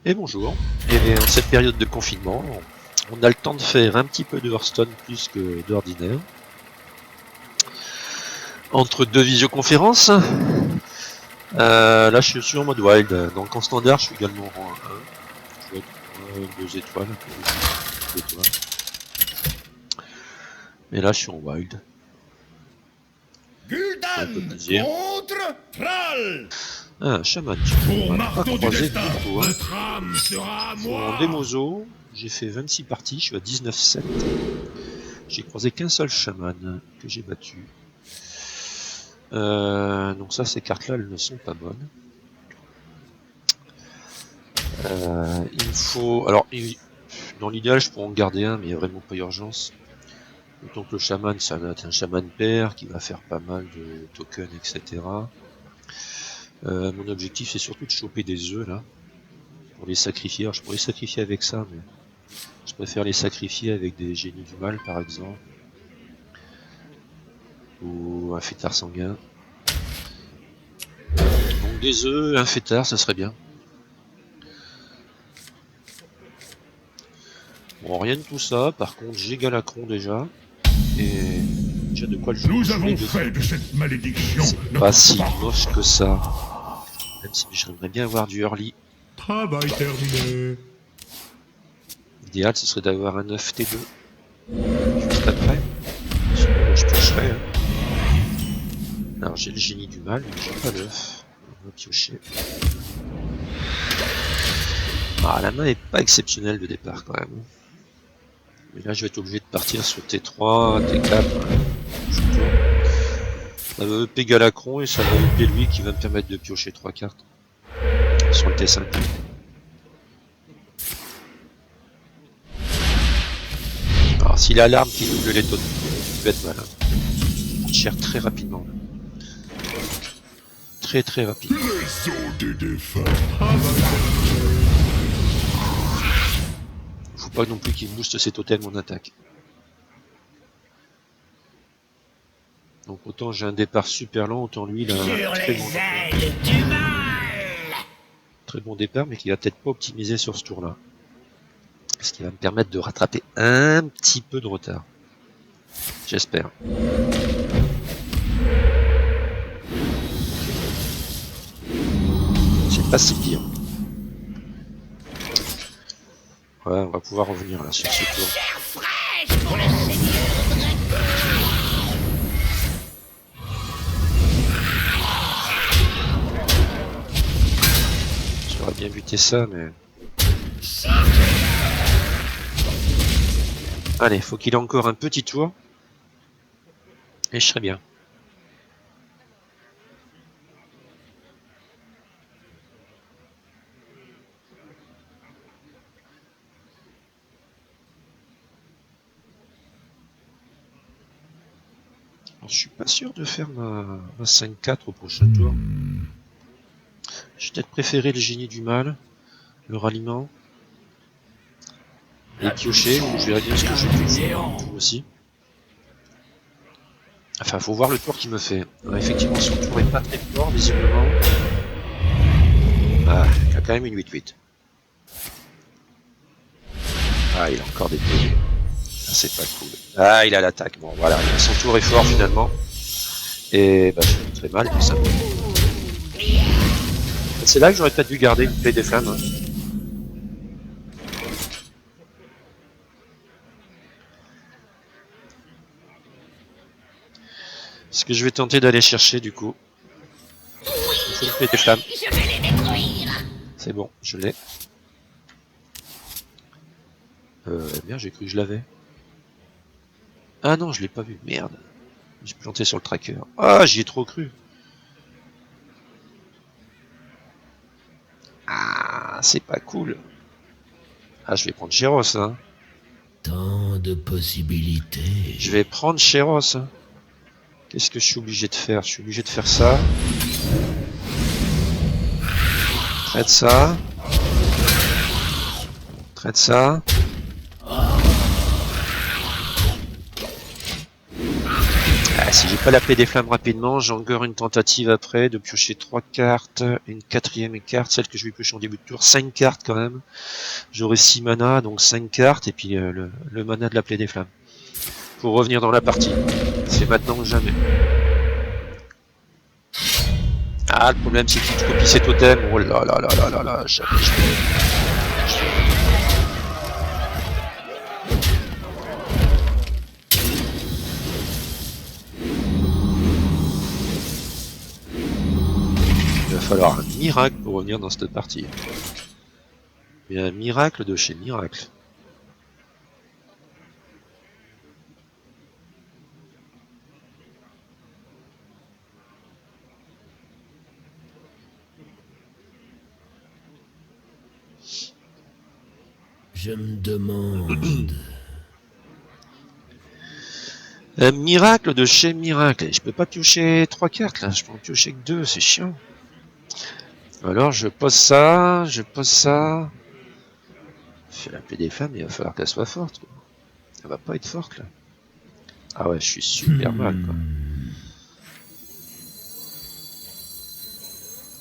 Et bonjour. Et en cette période de confinement, on a le temps de faire un petit peu de Hearthstone plus que d'ordinaire. Entre deux visioconférences, là je suis en mode wild. Donc en standard, je suis également en rang 1. Je vais être 2 étoiles, un peu 2 étoiles. Mais là je suis en wild. Un peu de plaisir. Contre Thrall. Ah, chaman. On n'a pas croisé beaucoup. En Demozo, j'ai fait 26 parties, je suis à 19-7. J'ai croisé qu'un seul chaman que j'ai battu. Donc ça, ces cartes-là, elles ne sont pas bonnes. Il me faut... Alors, dans l'idéal, je pourrais en garder un, mais il n'y a vraiment pas urgence. D'autant que le chaman, ça va être un chaman pair qui va faire pas mal de tokens, etc. Mon objectif, c'est surtout de choper des œufs, là, pour les sacrifier. Alors, je pourrais les sacrifier avec ça, mais je préfère les sacrifier avec des génies du mal, par exemple. Ou un fêtard sanguin. Donc des œufs, un fêtard, ça serait bien. Bon, rien de tout ça, par contre j'ai Galacron déjà, et déjà de quoi le jouer. Nous avons fait de cette malédiction C'est pas si moche que ça, même si j'aimerais bien avoir du early. Travail terminé. L'idéal ce serait d'avoir un 9 T2, juste après, sinon je piocherais. Hein. Alors j'ai le génie du mal, mais j'ai pas d'œuf, on va piocher. Ah, la main est pas exceptionnelle de départ quand même. Mais là, je vais être obligé de partir sur T3, T4. Ça va EP Galacron et ça va EP lui qui va me permettre de piocher 3 cartes sur le T5. Alors, s'il a l'arme qui double les taux, il peut être malin. Il cherche très rapidement. Très très rapide. Faut pas non plus qu'il booste ses totems en attaque. Donc autant j'ai un départ super lent, autant lui il a un très bon départ, mais qui va peut-être pas optimiser sur ce tour-là. Ce qui va me permettre de rattraper un petit peu de retard. J'espère. C'est pas si pire. Ouais, on va pouvoir revenir là sur ce tour. J'aurais bien buté ça, mais... Allez, faut qu'il ait encore un petit tour. Et je serai bien. Alors, je suis pas sûr de faire ma 5-4 au prochain tour. Je vais peut-être préférer le génie du mal, le ralliement, et piocher, ou je verrai bien ce que je fais aussi. Enfin, faut voir le tour qu'il me fait. Alors, effectivement, son tour est pas très fort, visiblement. Ah, il a quand même une 8-8. Ah, il a encore des PV. Ah, c'est pas cool. Ah, il a l'attaque. Bon, voilà, son tour est fort finalement. Et bah, je fais très mal, tout simplement. C'est là que j'aurais peut-être dû garder une plaie des flammes. Hein. Ce que je vais tenter d'aller chercher du coup. Il faut une plaie des flammes. C'est bon, je l'ai. Bien, j'ai cru que je l'avais. Ah non, je l'ai pas vu, merde. J'ai planté sur le tracker. Ah, j'y ai trop cru. Ah, c'est pas cool. Ah, je vais prendre Chéros, hein. Tant de possibilités. Je vais prendre Chéros. Hein. Qu'est-ce que je suis obligé de faire? Je suis obligé de faire ça. Traite ça. Traite ça. Ah, Si j'ai pas la paix des flammes rapidement, j'ai encore une tentative après de piocher 3 cartes, une quatrième carte, celle que je vais piocher en début de tour, 5 cartes quand même. J'aurai 6 mana, donc 5 cartes, et puis le mana de la plaie des flammes. Pour revenir dans la partie. C'est maintenant ou jamais. Ah, le problème c'est qu'il copie ses totems. Oh là là là là là là, jamais je peux. Il va falloir un miracle pour revenir dans cette partie. Mais un miracle de chez Miracle. Je me demande... Un miracle de chez Miracle. Je peux pas piocher 3 cartes là, je peux en piocher que 2, c'est chiant. Alors je pose ça, je pose ça. Je fais la plaie des flammes, il va falloir qu'elle soit forte. Quoi. Elle va pas être forte là. Ah ouais, je suis super mal quoi.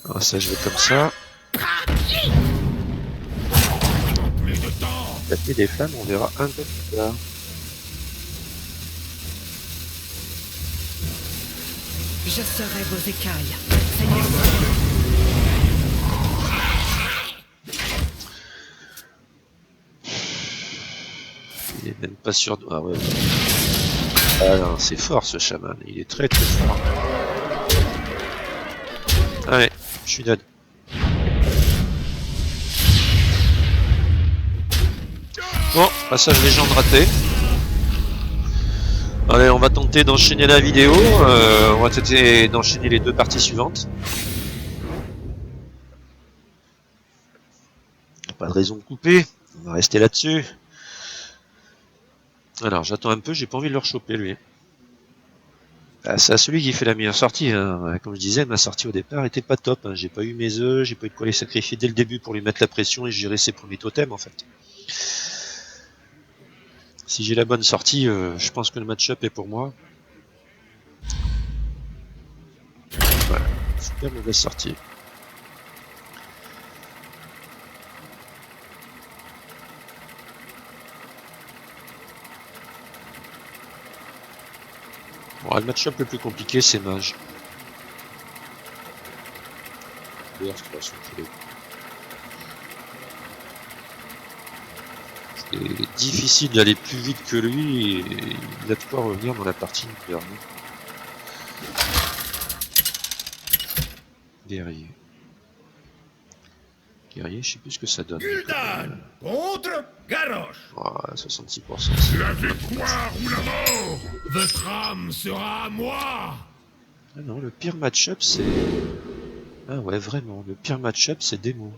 Alors ça je vais comme ça. La plaie des flammes, on verra un peu plus tard. Je serai vos écailles. Seigneur. Il est même pas sûr de... Ah ouais. Ah non, c'est fort ce chaman, il est très très fort. Allez, je suis dead. Bon, passage légende raté. Allez, on va tenter d'enchaîner la vidéo. On va tenter d'enchaîner les 2 parties suivantes. Pas de raison de couper. On va rester là-dessus. Alors, j'attends un peu. J'ai pas envie de le rechoper, lui. Ah, c'est à celui qui fait la meilleure sortie. Hein. Comme je disais, ma sortie au départ était pas top. Hein. J'ai pas eu mes œufs. J'ai pas eu de quoi les sacrifier dès le début pour lui mettre la pression et gérer ses premiers totems, en fait. Si j'ai la bonne sortie, je pense que le match-up est pour moi. Voilà, super mauvaise sortie. Bon, le match-up le plus compliqué, c'est Mage. C'est difficile d'aller plus vite que lui et il a de quoi revenir dans la partie nucléaire. Guerrier. Guerrier, je sais plus ce que ça donne. Gul'dan contre Garrosh. Ah, 66%. La victoire ou la mort. Votre âme sera à moi. Ah non, le pire match-up c'est... Ah ouais, vraiment, le pire match-up c'est Démon.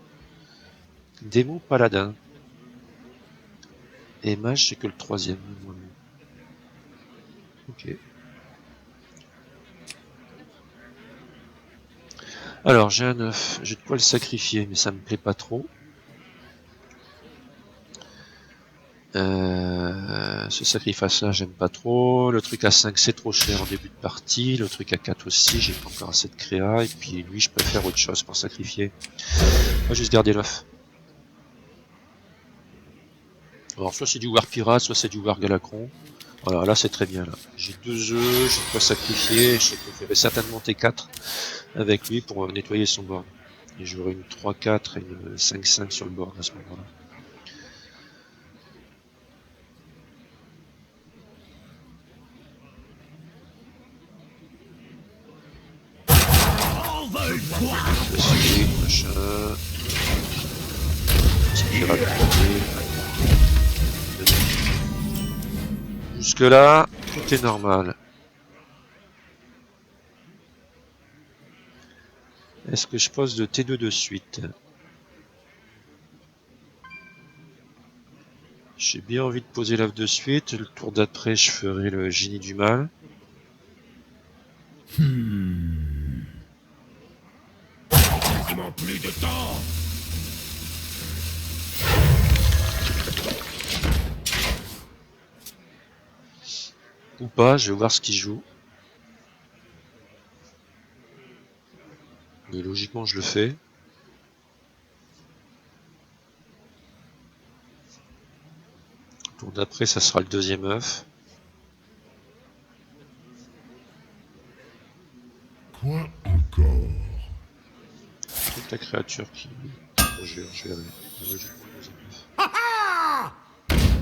Démon Paladin. Et Mage c'est que le 3ème. Ok. Alors j'ai un œuf, j'ai de quoi le sacrifier, mais ça me plaît pas trop. Ce sacrifice-là, j'aime pas trop. Le truc à 5, c'est trop cher en début de partie. Le truc à 4 aussi, j'ai pas encore assez de créa. Et puis lui, je peux faire autre chose pour sacrifier. On va juste garder l'œuf. Alors, soit c'est du War Pirate, soit c'est du War Galacron. Voilà, là c'est très bien. Là, j'ai 2 œufs, j'ai quoi sacrifier. Je préférerais certainement T4 avec lui pour nettoyer son board. Et j'aurai une 3-4 et une 5-5 sur le board à ce moment-là. Machin. Petit pirate. Jusque là, tout est normal. Est-ce que je pose de T2 de suite? J'ai bien envie de poser l'œuf de suite. Le tour d'après, je ferai le génie du mal. Plus de temps. Ou pas, je vais voir ce qu'il joue. automatiquement je le fais. Le tour d'après, ça sera le deuxième œuf. Quoi encore? Toute la créature qui... Je vais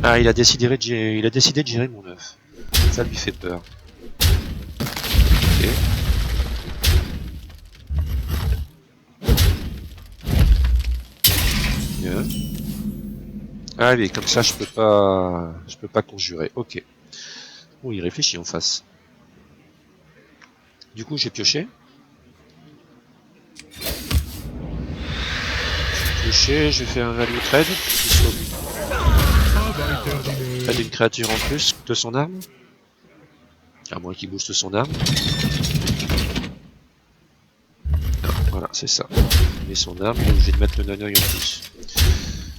Ah, il a décidé de gérer mon œuf. Ça lui fait peur. Ok. Bien. Ah oui, comme ça je peux pas conjurer. Ok. Oh, il réfléchit en face. Du coup, j'ai pioché. Je fais un value trade. Trade une créature en plus de son arme. À moins qu'il booste son arme. Non, voilà, c'est ça. Il met son arme, il est obligé de mettre le naneuil en plus.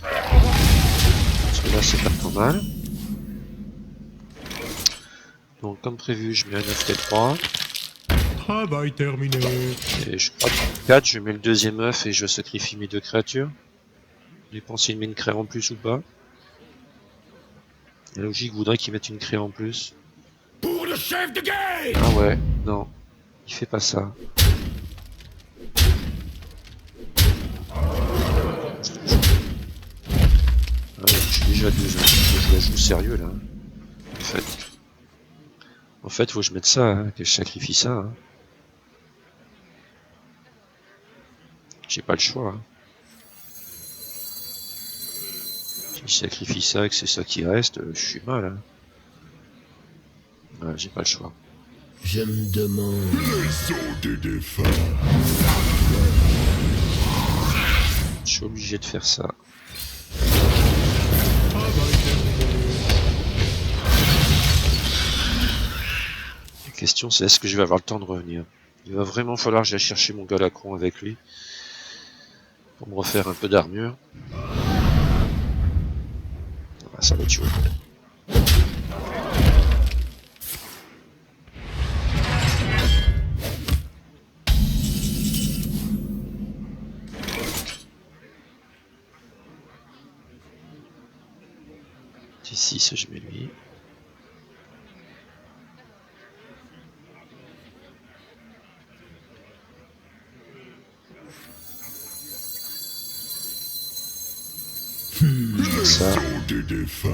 Parce que là, c'est pas trop mal. Donc, comme prévu, je mets un 9T3. Travail terminé. Et je crois que 4, je mets le deuxième œuf et je sacrifie mes deux créatures. J'ai pensé il met une craie en plus ou pas. La logique voudrait qu'il mette une craie en plus. Pour le chef de guerre! Ah ouais, non. Il fait pas ça. Ah ouais, je suis déjà à 12 ans. Je la joue sérieux là. En fait, faut que je mette ça, hein, que je sacrifie ça. Hein. J'ai pas le choix. Hein. Si je sacrifie ça et que c'est ça qui reste, je suis mal. Hein. Ouais, j'ai pas le choix. Je me demande. Les os des défunts. Je suis obligé de faire ça. La question c'est est-ce que je vais avoir le temps de revenir. Il va vraiment falloir que j'aille chercher mon Galacron avec lui. Pour me refaire un peu d'armure. Ah, ça va être chaud. Ici, ça je mets lui. Je mets ça. Des défunts.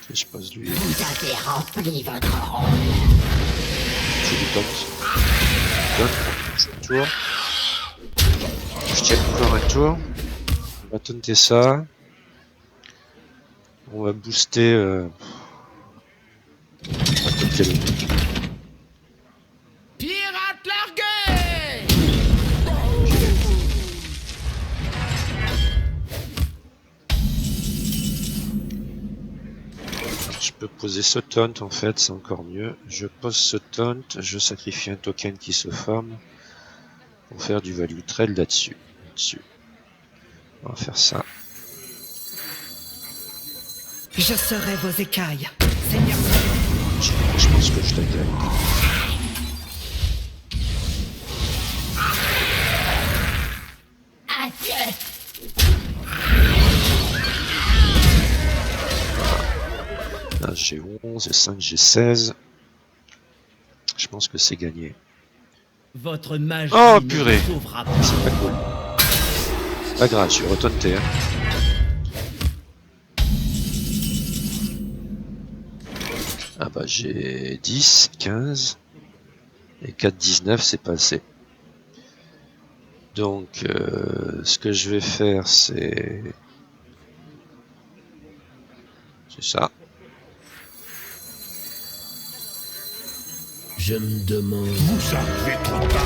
Et je pose lui. Vous avez rempli votre rôle. Je lui tente. Je joue un tour. Je tiens encore un tour. On va taunter ça. On va booster. On va taunter le. Pirate largué! Alors, je peux poser ce taunt en fait, c'est encore mieux. Je pose ce taunt, je sacrifie un token qui se forme pour faire du value trade là-dessus. On va faire ça. Je serai vos écailles, Seigneur. Je pense que je la gagne. Là j'ai 11 et 5 j'ai 16. Je pense que c'est gagné. Votre magie Oh, ne purée. vous sauvera pas. C'est pas cool. Pas grave, je suis retaunté. Hein. Ah bah j'ai 10, 15 et 4, 19, c'est pas assez. Donc ce que je vais faire c'est ça. Je me demande. Vous arrivez trop tard.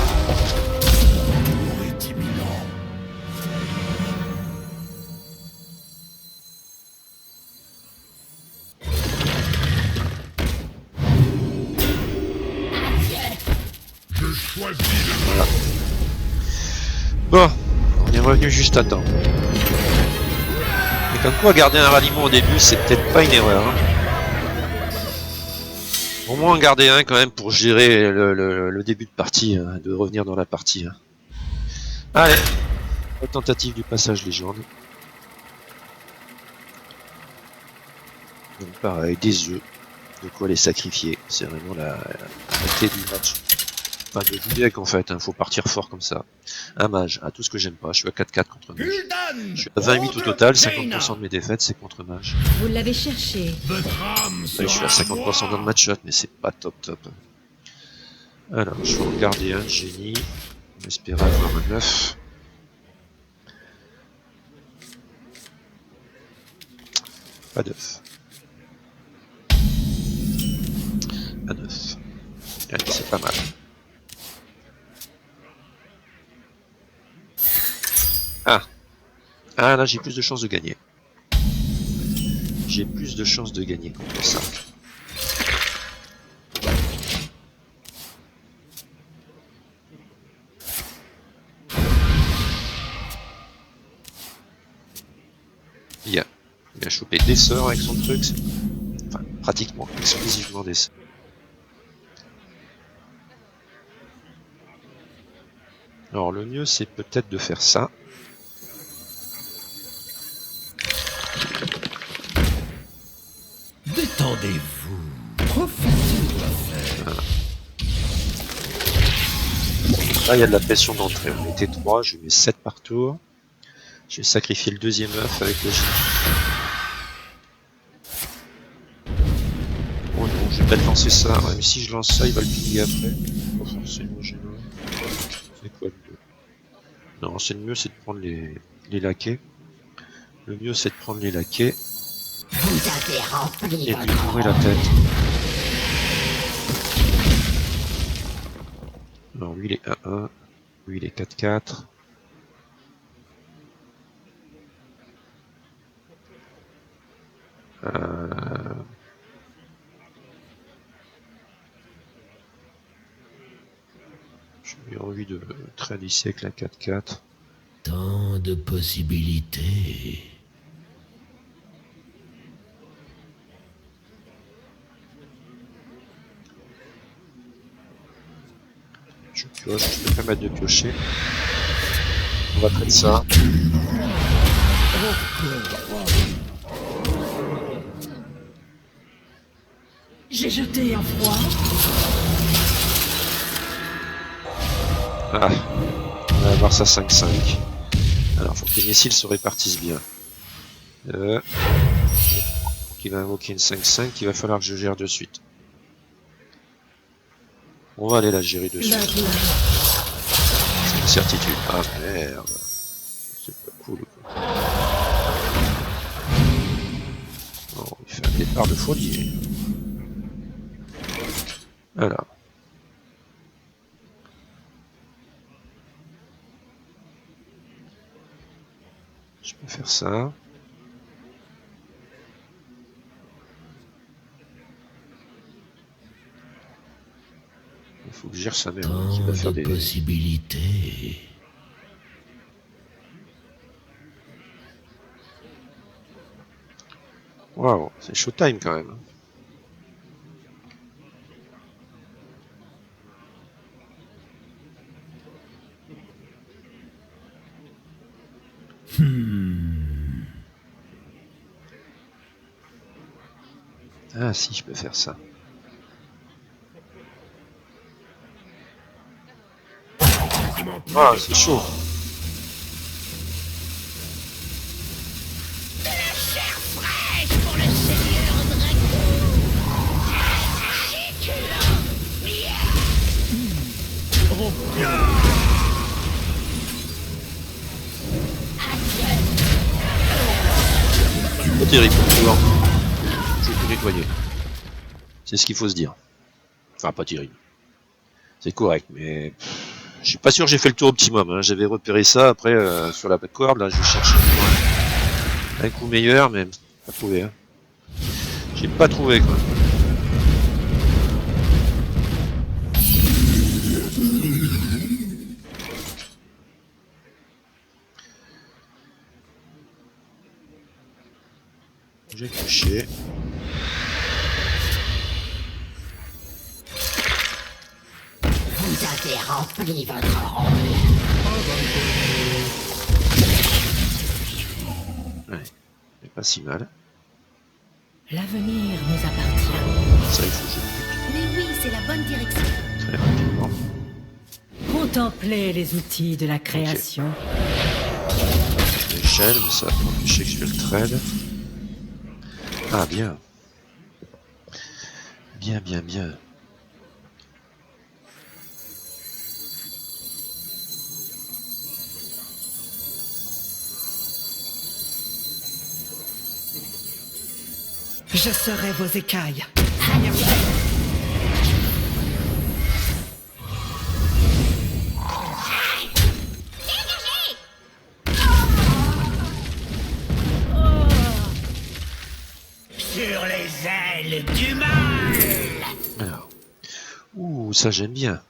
L'amour est imminent. Je choisis le Voilà. Bon, on est revenu juste à temps. Et comme quoi garder un ralliement au début c'est peut-être pas une erreur. Hein. Au moins en garder un quand même pour gérer le début de partie, hein, de revenir dans la partie. Hein. Allez, la tentative du passage légende. Donc pareil, des œufs, de quoi les sacrifier. C'est vraiment la clé du match. Enfin, de du deck en fait, hein. Faut partir fort comme ça. Un mage, tout ce que j'aime pas, je suis à 4-4 contre mage. Je suis à 28 au total, 50% de mes défaites c'est contre mage. Vous l'avez cherché. Votre âme Ouais, je suis à sera 50% dans le match shot, mais c'est pas top. Alors, je vais en garder un de génie. On espère avoir un 9. Pas d'œuf. Un 9. Allez, c'est pas mal. Ah là, j'ai plus de chances de gagner. J'ai plus de chances de gagner contre ça. Il a chopé des sorts avec son truc. Enfin, pratiquement, exclusivement des sorts. Alors le mieux c'est peut-être de faire ça. Détendez-vous. Profitez de l'affaire. Voilà. Là il y a de la pression d'entrée. On était 3, je mets 7 par tour. J'ai sacrifié le deuxième œuf avec le génie. Oh non, je vais peut-être lancer ça. Même si je lance ça, il va le piller après. Pas forcément gênant. C'est quoi le mieux? Non, c'est le mieux, c'est de prendre les laquais. Le mieux, c'est de prendre les laquais Vous avez rempli et de lui votre bourrer la rang. tête. Alors lui, il est 1-1. Lui, il est 4-4. J'ai envie de tradiser avec la 4-4. Tant de possibilités. Je pioche, je peux permettre de piocher. On va traiter ça. J'ai jeté un froid. Ah, on va avoir ça 5-5. Alors, faut que les missiles se répartissent bien. Pour qu'il va invoquer une 5-5, il va falloir que je gère de suite. On va aller la gérer de suite. C'est une certitude. Ah merde. C'est pas cool. Quoi. Oh, il fait un départ de folie. Voilà. Je peux faire ça. Il faut que je gère sa mère hein, qui va Tant faire de des... possibilités. Waouh, c'est showtime quand même. Ah si, je peux faire ça. Ah, c'est chaud. Pas terrible, tu vois. Je vais tout nettoyer. C'est ce qu'il faut se dire. Enfin, pas terrible. C'est correct, mais je suis pas sûr que j'ai fait le tour optimum. Hein. J'avais repéré ça après sur la backward. Là, je cherche un coup meilleur, mais pas trouvé. Hein. J'ai pas trouvé quoi. J'ai touché. Vous avez rempli votre rôle. Ouais, c'est pas si mal. L'avenir nous appartient. Ça, il faut que je le Mais oui, c'est la bonne direction. bute très rapidement. Contemplez les outils de la création. L'échelle, mais ça va pas empêcher que je fais le trade. Ah, bien. Bien, bien, bien. Je serai vos écailles. Sur les ailes du mal. Alors. Ouh, ça j'aime bien.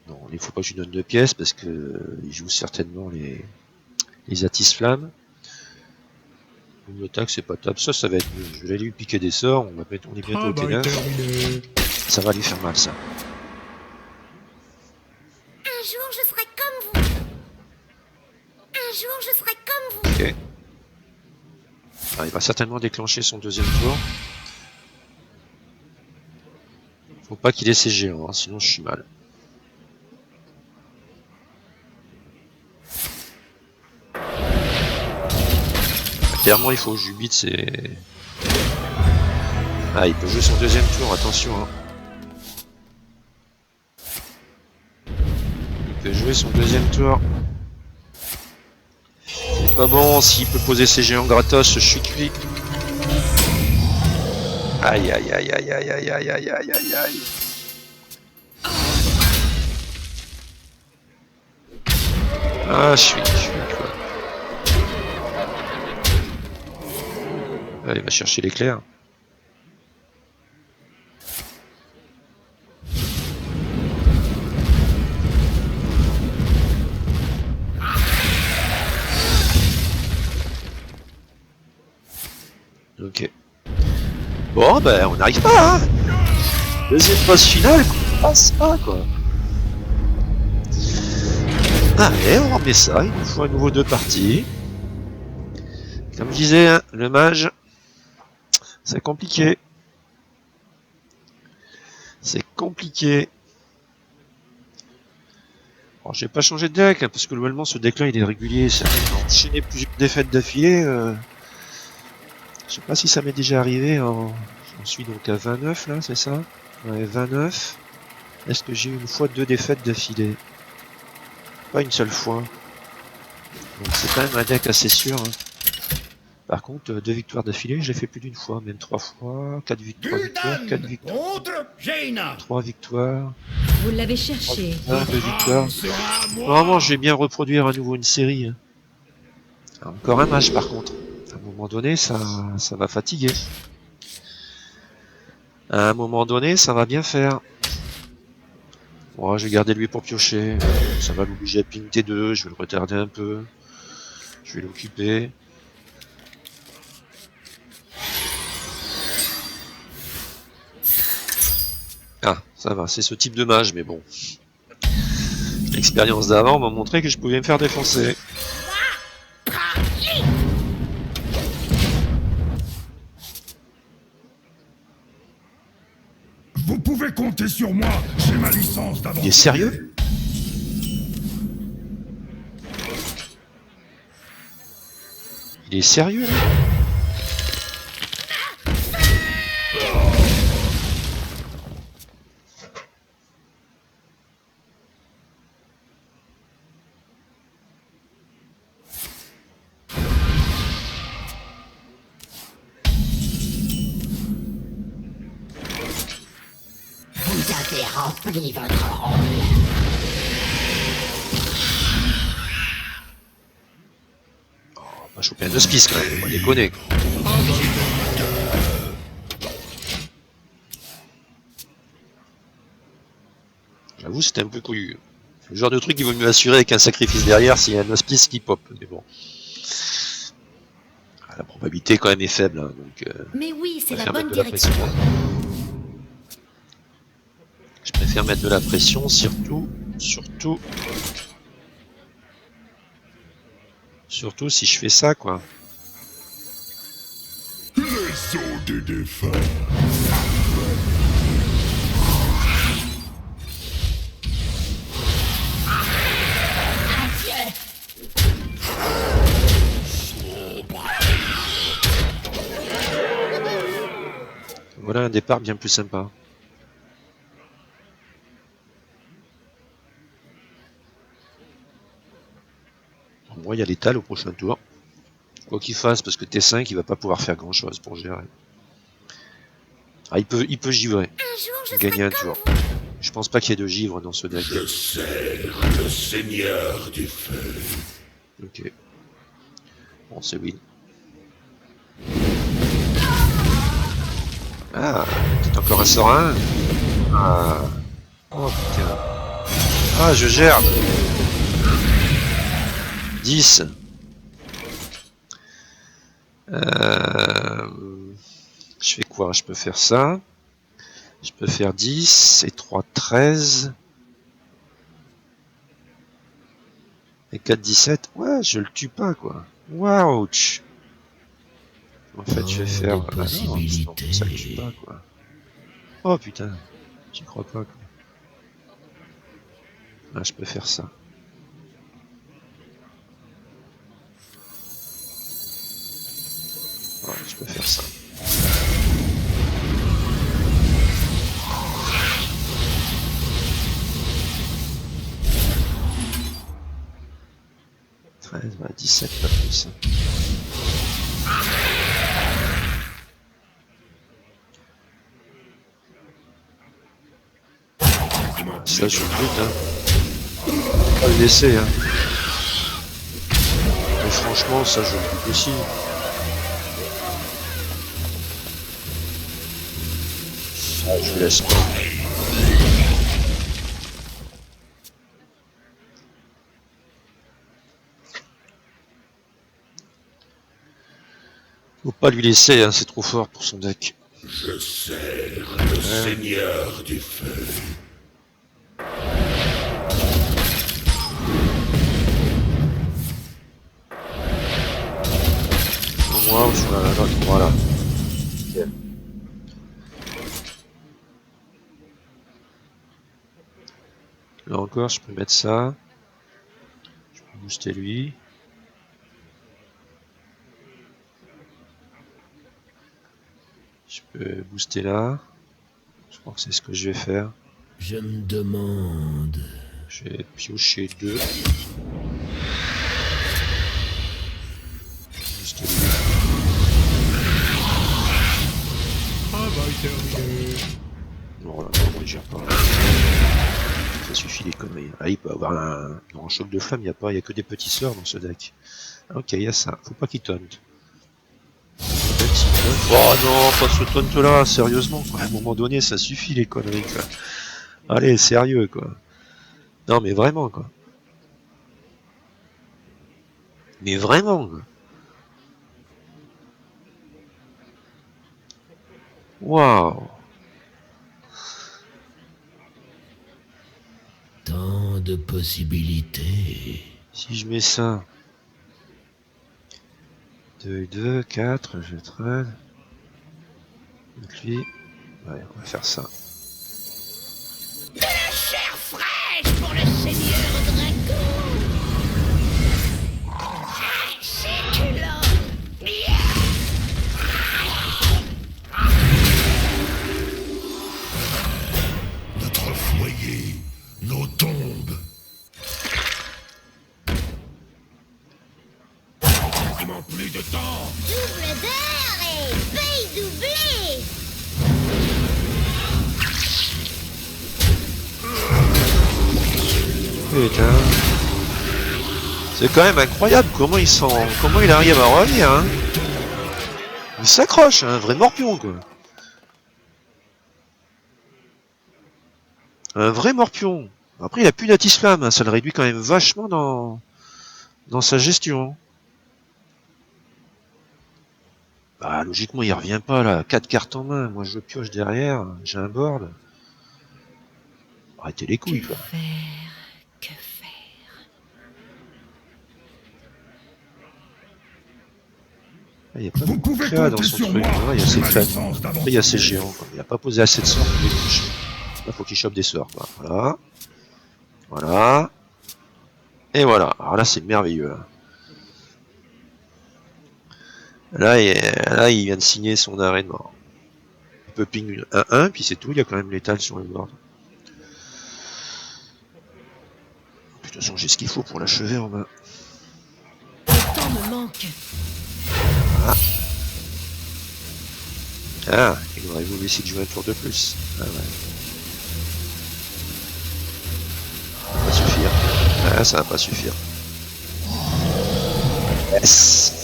Non, il faut pas que je lui donne 2 pièces parce que il joue certainement les Atis-Flammes. Une attaque, c'est pas top. Ça va être mieux. Je vais aller lui piquer des sorts. On est bientôt au T9. terminé. Ça va lui faire mal, ça. Un jour, je ferai comme vous. Un jour, je ferai comme vous. Ok. Alors, il va certainement déclencher son deuxième tour. Faut pas qu'il ait ses géants, hein, sinon je suis mal. Clairement, il faut que je lui bite ses... Ah, il peut jouer son deuxième tour, attention. Hein. Il peut jouer son deuxième tour. C'est pas bon, s'il peut poser ses géants gratos, je suis cuit. Aïe, aïe, aïe, aïe, aïe, aïe, aïe, aïe, aïe, aïe, aïe. Ah, je suis quoi. Allez, va chercher l'éclair. Ok. Bon, ben, on n'arrive pas, hein. Deuxième phase finale, on passe pas, quoi. Allez, on remet ça, il nous faut à nouveau 2 parties. Comme je disais, hein, le mage, c'est compliqué. C'est compliqué. Alors, j'ai pas changé de deck, hein, parce que globalement, ce deck-là, il est régulier. Ça a enchaîné plusieurs défaites d'affilée. Je sais pas si ça m'est déjà arrivé. J'en suis donc à 29, là, c'est ça? Ouais, 29. Est-ce que j'ai eu une fois 2 défaites d'affilée? Pas une seule fois. Donc c'est quand même un deck assez sûr. Hein. Par contre, 2 victoires d'affilée, j'ai fait plus d'une fois, même 3 fois, 4 victoires, 4 victoires, Contre Jaina. 3 victoires, Vous l'avez cherché. 2 victoires. Sera à moi. Normalement, je vais bien reproduire à nouveau une série. Hein. Encore un match par contre. À un moment donné, ça va fatiguer. À un moment donné, ça va bien faire. Bon, je vais garder lui pour piocher. Ça va l'obliger à ping T2, je vais le retarder un peu. Je vais l'occuper. Ah, ça va, c'est ce type de mage, mais bon. L'expérience d'avant m'a montré que je pouvais me faire défoncer. Vous pouvez compter sur moi. J'ai ma licence d'avant. Il est sérieux? Il est sérieux là? Vous avez rempli votre rôle. On va choper un hospice quand même, on va déconner. J'avoue, c'était un peu couillu. Le genre de truc qu'il vaut mieux assurer avec un sacrifice derrière s'il y a un hospice qui pop. Mais bon. La probabilité quand même est faible, hein, donc Mais oui, c'est la préfère bonne mettre de la direction. pression. Je préfère mettre de la pression, surtout si je fais ça, quoi. Les os des défunts. Voilà un départ bien plus sympa. Moi, il y a l'étal au prochain tour. Quoi qu'il fasse, parce que T5, il va pas pouvoir faire grand chose pour gérer. Ah, il peut givrer. Un jour, je Gagner un serai tour. comme vous. Je pense pas qu'il y ait de givre dans ce deck. Je sers le seigneur du feu. Ok. Bon, c'est win. Ah, c'est encore un Sorin. Ah. Oh putain. Ah, je gère. 10. Je fais quoi? Je peux faire ça. Je peux faire 10 et 3, 13. Et 4, 17. Ouais, je le tue pas, quoi. Waouh. En fait, je vais faire... Ah non, c'est pour ça que je tue pas, quoi. Oh putain. J'y crois pas, quoi. Ah, je peux faire ça. Ouais, je peux faire ça. Ouais, 17, pas plus. Ça, je le bute, hein. Pas le laisser, hein. Mais franchement, ça, je le bute aussi. Ah, je le laisse pas. Faut pas lui laisser, hein, c'est trop fort pour son deck. Je sers le seigneur du feu. Moi, ou sur la droite, voilà. Okay. Là encore, je peux mettre ça. Je peux booster lui. Je peux booster là. Je crois que c'est ce que je vais faire. Je me demande... Je vais piocher 2. Booster lui. Non, là, non, il gère pas. Ça suffit les conneries. Ah, il peut avoir un... Non, en choc de flamme, il n'y a que des petits sorts dans ce deck. Ok, il y a ça. Faut pas qu'il taunt. Oh non, pas ce taunt là, sérieusement, quoi. À un moment donné, ça suffit les conneries, quoi. Allez, sérieux, quoi. Non, mais vraiment, quoi. Mais vraiment, quoi. Waouh. Tant de possibilités. Si je mets ça. 2 et 2, 4, je traîne. Donc lui. Ouais, on va faire ça. De la chair fraîche pour le seigneur Draco. Succulent. Notre foyer, nos tombes. Quasiment plus de temps. Double d'heure et paye doublée. Putain. C'est quand même incroyable comment il arrive à revenir, hein. Il s'accroche, un vrai morpion, quoi. Un vrai morpion. Après, il a plus d'Atis-Flamme, hein. Ça le réduit quand même vachement dans sa gestion. Bah logiquement il revient pas là, 4 cartes en main, moi je pioche derrière, j'ai un board. Arrêtez les couilles quoi. Que faire? Il y a pas Vous beaucoup de pouvez créa dans compter son sur truc, moi hein. Il y a pour ses la crênes. licence Après il y a ses géants quoi. Il a pas posé assez de sorts pour les toucher. Là faut qu'il chope des sorts quoi. Voilà. Voilà. Et voilà. Alors là c'est merveilleux là. Là, il vient de signer son arrêt de mort. Il peut ping 1-1, puis c'est tout, il y a quand même l'étal sur le board. De toute façon, j'ai ce qu'il faut pour l'achever en main. Le temps me manque. Ah, il aurait voulu essayer de jouer un tour de plus. Ah ouais. Ça va pas suffire. Ah, ça va pas suffire. Yes.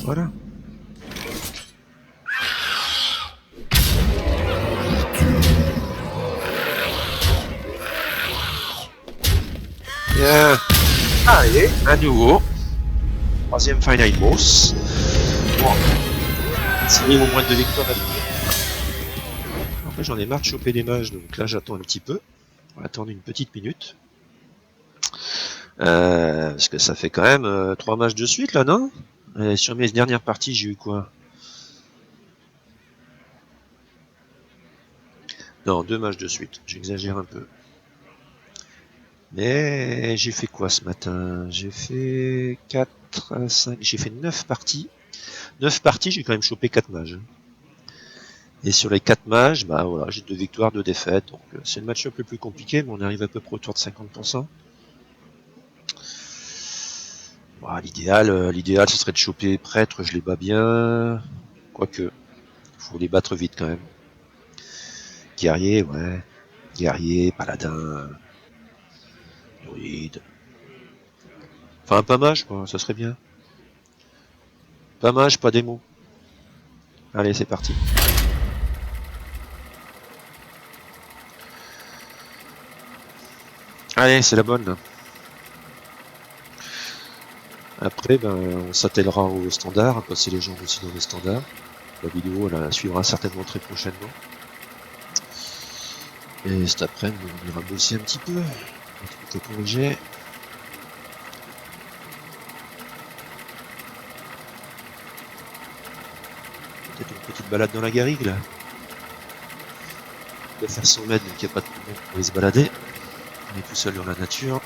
Voilà. Bien. Allez, à nouveau. Troisième final boss. Bon. C'est au moins 2 victoires à après, j'en ai marre de choper des mages, donc là j'attends un petit peu. On va attendre une petite minute. Parce que ça fait quand même 3 matchs de suite là, non? Sur mes dernières parties, j'ai eu quoi? Non, 2 matchs de suite, j'exagère un peu. Mais j'ai fait quoi ce matin? J'ai fait 4, 5, j'ai fait 9 parties. 9 parties, j'ai quand même chopé 4 mages. Et sur les 4 mages, bah voilà, j'ai 2 victoires, 2 défaites. Donc c'est le match-up le plus compliqué, mais on arrive à peu près autour de 50%. Bon, l'idéal, ce serait de choper prêtre, je les bats bien. Quoique, faut les battre vite quand même. Guerrier, ouais. Guerrier, paladin, druide. Enfin, pas mage, quoi, ça serait bien. Pas mage, pas démo. Allez, c'est parti. Allez, c'est la bonne. Après, ben, on s'attellera au standard, à passer les gens aussi dans les standards. La vidéo, elle suivra certainement très prochainement. Et cet après-midi, on ira bosser un petit peu. Un truc à corriger. Peut-être une petite balade dans la garrigue, là. On va faire 100 mètres, donc il n'y a pas de problème pour aller se balader. On est tout seul dans la nature.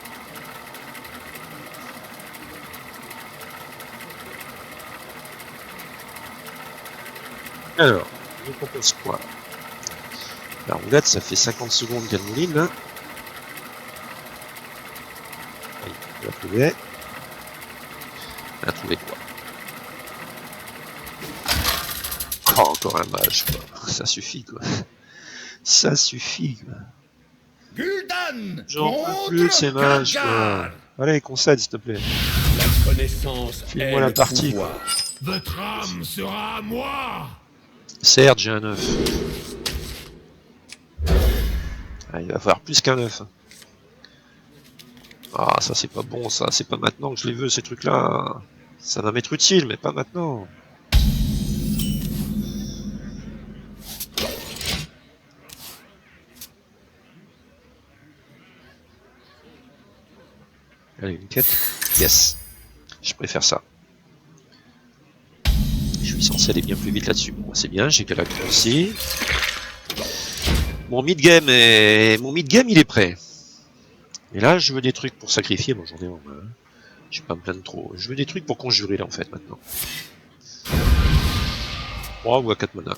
Alors, je vous propose quoi? La roulette, ça fait 50 secondes qu'elle mouline, là. Allez, on l'a trouvé. Elle a trouvé quoi? Oh, encore un mage, quoi. Ça suffit, quoi. Ça suffit, quoi. Gul'dan J'en peux contre plus de ces mages, Khadgar. quoi. Allez, concède, s'il te plaît. La connaissance File-moi est la le partie, pouvoir. Votre âme sera à moi. Certes, j'ai un 9. Ah, il va falloir plus qu'un 9. Ah, ça c'est pas bon, ça. C'est pas maintenant que je les veux, ces trucs-là. Ça va m'être utile, mais pas maintenant. Allez, une quête. Yes. Je préfère ça. Je suis censé aller bien plus vite là-dessus. Bon, c'est bien, j'ai Galactus aussi. Mon mid-game, il est prêt. Et là, je veux des trucs pour sacrifier. Bon, j'en ai en main. Je vais pas me plaindre trop. Je veux des trucs pour conjurer, là, en fait, maintenant. 3 ou à 4 mana.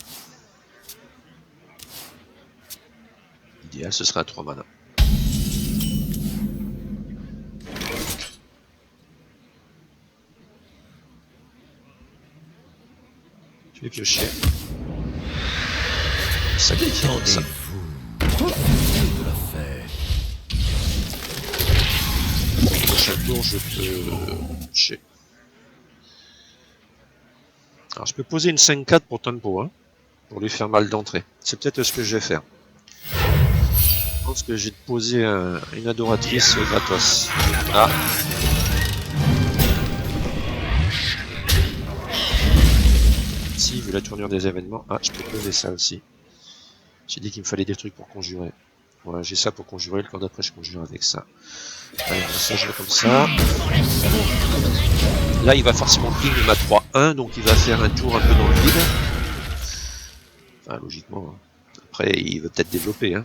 L'idéal, ce serait à 3 mana. Je vais piocher. Sacrifier comme ça. Prochain tour, je peux piocher. Alors, je peux poser une 5-4 pour Tempo, hein, pour lui faire mal d'entrée. C'est peut-être ce que je vais faire. Je pense que j'ai posé une adoratrice gratos. Là. Si, vu la tournure des événements. Ah, je peux lever ça aussi. J'ai dit qu'il me fallait des trucs pour conjurer. Voilà, j'ai ça pour conjurer, le temps d'après je conjure avec ça. Allez, on va ça jouer comme ça. Là, il va forcément ping ma 3-1, donc il va faire un tour un peu dans le vide. Enfin, logiquement. Hein. Après, il veut peut-être développer. Hein.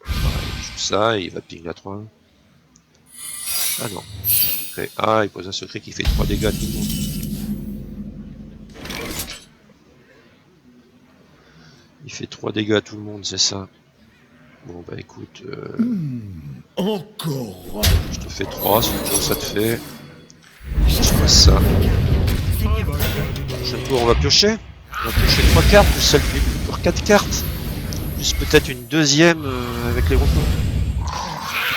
Voilà, il joue ça, et il va ping la 3-1. Ah non. Secret. Ah, il pose un secret qui fait 3 dégâts à tout le monde. Il fait 3 dégâts à tout le monde, c'est ça. Bon bah écoute, Encore. je te fais 3, c'est tout ça te fait. Je fais ça. Prochain tour on va piocher. On va piocher 3 cartes, plus celle du pour 4 cartes. Plus peut-être une deuxième avec les recours.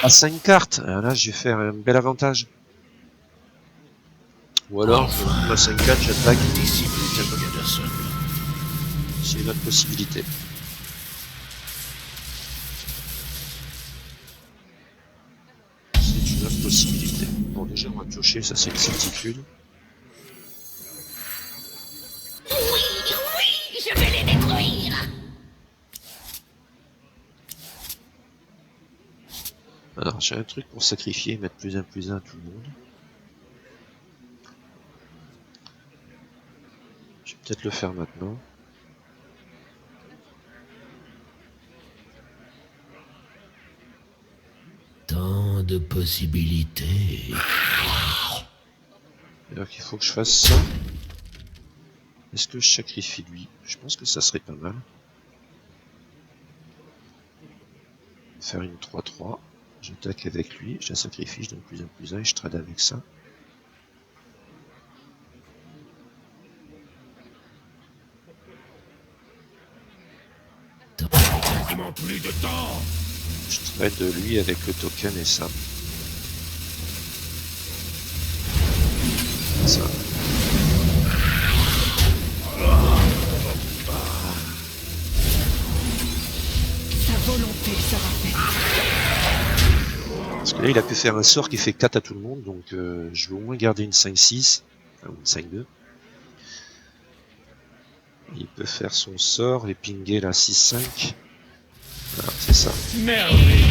À 5 cartes. Alors là je vais faire un bel avantage. Ou alors je joue à 5-4, j'attaque. C'est une autre possibilité. C'est une autre possibilité. Bon, déjà, on va piocher, ça c'est une certitude. Oui, oui, je vais les détruire. Alors, j'ai un truc pour sacrifier, mettre plus 1 à tout le monde. Je vais peut-être le faire maintenant. Tant de possibilités. Alors qu'il faut que je fasse ça. Est-ce que je sacrifie lui? Je pense que ça serait pas mal. Faire une 3-3. J'attaque avec lui, je la sacrifie, je donne plus 1 et je trade avec ça. Quasiment plus de temps. Je trade lui avec le token et ça. Ça. Sa volonté sera faite. Parce que là, il a pu faire un sort qui fait 4 à tout le monde, donc je vais au moins garder une 5-6, enfin, une 5-2. Il peut faire son sort et pinguer la 6-5. Voilà, c'est ça. Merveille.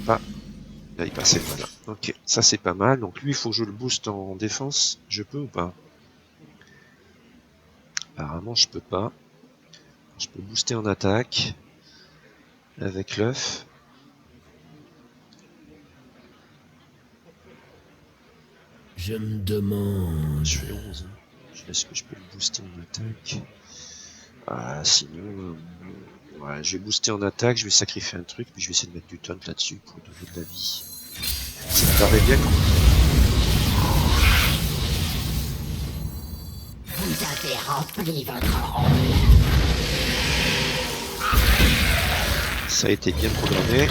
Pas. Là, il passait le malin. Ok, ça c'est pas mal. Donc lui, il faut que je le booste en défense. Je peux ou pas? Apparemment, je peux pas. Je peux booster en attaque. Avec l'œuf. Je me demande. Je fais 11. Est-ce que je peux le booster en attaque? Ah, sinon... ouais, je vais booster en attaque, je vais sacrifier un truc, puis je vais essayer de mettre du taunt là-dessus pour donner de la vie. Ça me paraît bien quand même. Vous avez rempli votre rôle. Ça a été bien programmé.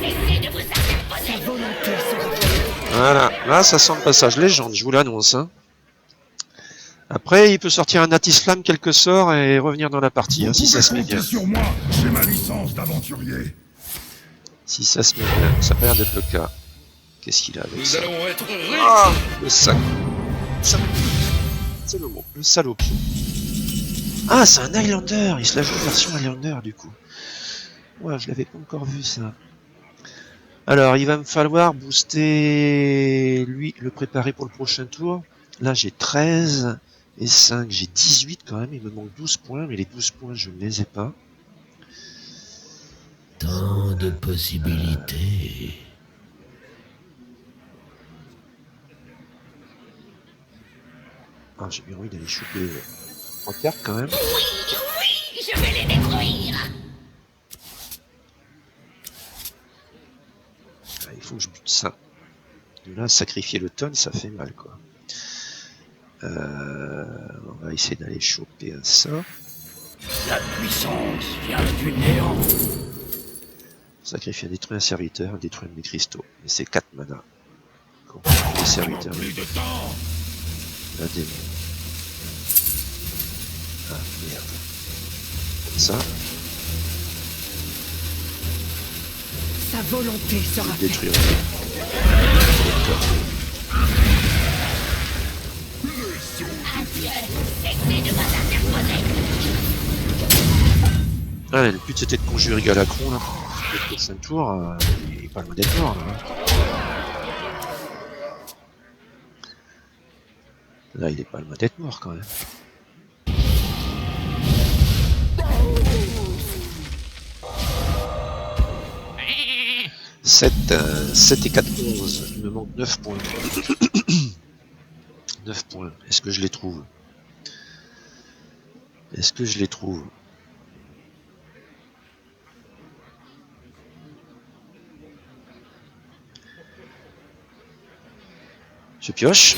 Cessez de vous interposer. Sa volonté sera faite. Voilà, là ça sent le passage légende, je vous l'annonce. Hein. Après, il peut sortir un Natislam, quelques sorts et revenir dans la partie, hein, si ça se met bien. Sur moi, j'ai ma licence d'aventurier. Si ça se met bien, ça a l'air d'être le cas. Qu'est-ce qu'il a avec ça? allons être riches. Ah, le sac. C'est le mot, le salopio. Ah, c'est un Highlander, il se la joue version Highlander du coup. Ouais, je l'avais pas encore vu ça. Alors, il va me falloir booster lui, le préparer pour le prochain tour. Là, j'ai 13 et 5, j'ai 18 quand même, il me manque 12 points, mais les 12 points, je ne les ai pas. Tant de possibilités. Ah, j'ai bien envie d'aller choper 3 cartes quand même. Oui, oui, je vais les détruire. Ah, il faut que je bute ça. Et là, sacrifier le tonne, ça fait mal, quoi. On va essayer d'aller choper un sort. La puissance vient du néant. Sacrifier un détruire un serviteur, un détruire un de mes cristaux. Mais c'est 4 mana. Les serviteurs. Plus de temps. La démon. Ah merde. Ça, Sa volonté sera faite. détruire. Ouais, le but c'était de conjurer Galacron là. Le prochain tour, il est pas loin d'être mort là. Là, il est pas loin d'être mort quand même. 7 et 4, 11. Il me manque 9 points. 9 points. Est-ce que je les trouve? Est-ce que je les trouve? Je pioche.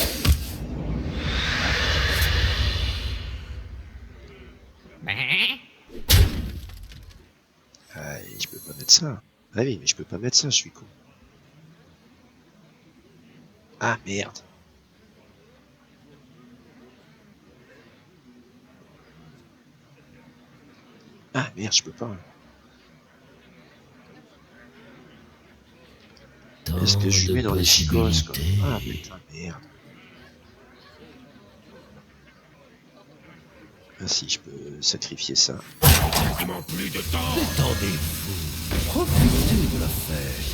Ah, je peux pas mettre ça. Ah oui, mais je peux pas mettre ça, je suis con. Ah merde. Ah merde, je peux pas. Est-ce que je lui mets dans les chicos quoi? Ah putain, merde. Ah si, je peux sacrifier ça. Quasiment plus de temps. Détendez-vous. Profitez de la fête.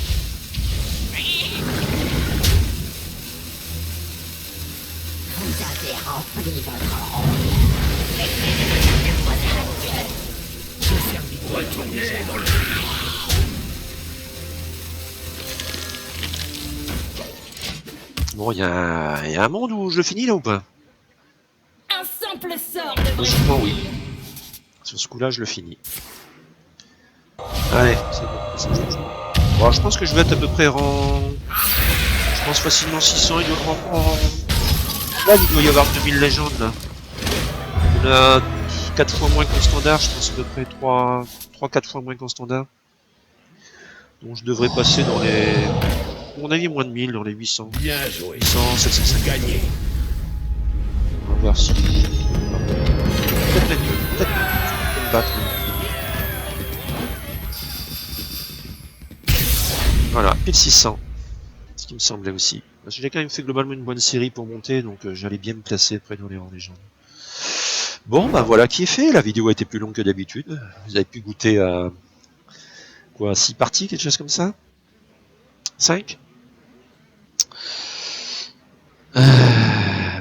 Vous avez rempli votre rôle. Retournez dans le... Bon, il y a un monde où je le finis là ou pas? Un simple sort Logiquement, oui. Sur ce coup-là, je le finis. Allez, c'est bon. Ça, bon, je pense que je vais être à peu près rang... Je pense facilement 600, il doit rang... Là, il doit y avoir 2000 légendes, là. On a 4 fois moins qu'en standard, je pense à peu près 3-4 fois moins qu'en standard. Donc je devrais passer dans les... À mon avis, moins de 1000, dans les 800. Bien joué. 800, 750. Gagné. On va voir si... Peut-être même mieux, peut-être me battre. Voilà, 1600. Ce qui me semblait aussi. Parce que j'ai quand même fait globalement une bonne série pour monter, donc j'allais bien me placer près dans les rangs légendes. Bon, bah voilà qui est fait. La vidéo a été plus longue que d'habitude. Vous avez pu goûter à... Quoi, 6 parties, quelque chose comme ça? 5?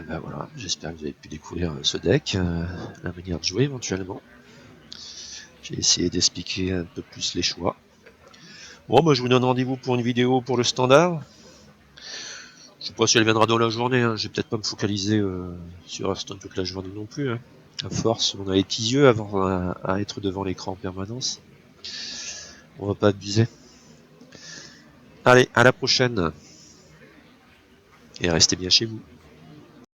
Bah voilà, j'espère que vous avez pu découvrir ce deck, la manière de jouer éventuellement. J'ai essayé d'expliquer un peu plus les choix. Bon, bah je vous donne rendez-vous pour une vidéo pour le standard. Je sais pas si elle viendra dans la journée, hein. Je vais peut-être pas me focaliser sur Hearthstone toute la journée non plus. Hein. À force, on a les petits yeux avant à être devant l'écran en permanence. On va pas abuser. Allez, à la prochaine. Et restez bien chez vous.